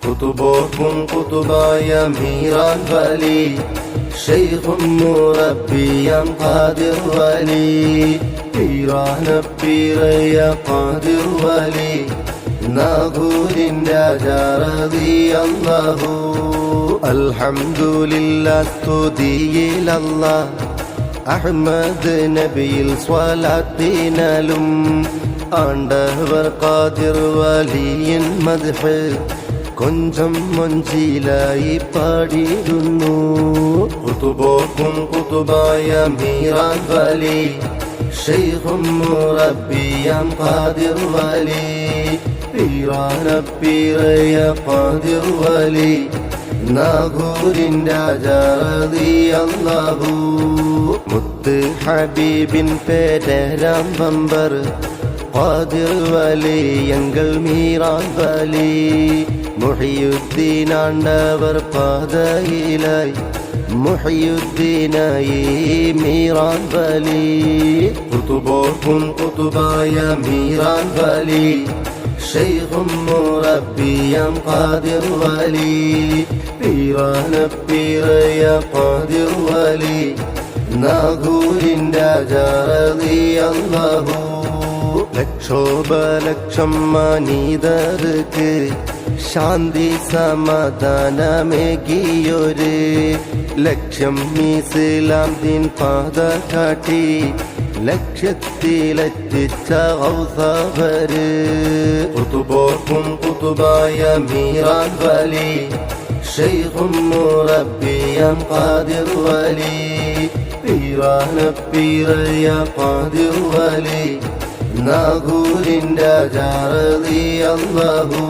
കുതുബോർക്കും കുതുബായ മീറാൻ വലി ശൈഖും മുറബ്ബിയം ഖാദിർ വലി പീറാനപ്പീറയ ഖാദിർ വലി നാഗൂരിൻ രാജാ റളിയല്ലാഹു അൽഹംദുലില്ലാഹ് സ്തുതിയിലല്ലാഹ് അഹ്മദ് നബിയിൽ സ്വലാത്തിനാലും ആണ്ടവർ ഖാദിർ വലിയിൻ മദ്ഹ് കൊഞ്ചം മൊഞ്ചിലായി പാടിടുന്നു. കുതുബോർക്കും കുതുബായ മീറാൻ വലി ശൈഖും മുറബ്ബിയം ഖാദിർ വലി പീറാനപ്പീറയ ഖാദിർ വലി നാഗൂരിൻ രാജാ റളിയല്ലാഹു മുത്ത് ഹബീബിൻ പേരാം ബമ്പർ ഖാദിർ വലി എങ്കൾ മീറാൻ വലി മുഹിയുദ്ദീൻ ആണ്ടവർ പാതയിലായി മുഹിയുദ്ദീനായി മീറാൻ വലി കുതുബോർക്കും കുതുബായ മീറാൻ വലി ശൈഖും മുറബ്ബിയം ഖാദിർ വലി പീറാനപ്പീറയ ഖാദിർ വലി നാഗൂരിൻ രാജാ റളിയല്ലാഹു ലക്ഷോപലക്ഷം മാനീതർക്ക് ശാന്തി സമാധാനമേകിയൊരു ലക്ഷ്യം ഇസ്ലാം ദീൻ പാത കാട്ടി ലക്ഷ്യത്തിലെത്തിച്ച ഔസവര് കുതുബോർക്കും കുതുബായ മീറാൻ വലി ശൈഖും മുറബ്ബിയം ഖാദിർ വലി പീറാനപ്പീറയ ഖാദിർ വലി നാഗൂരിൻ രാജാ റളിയല്ലാഹു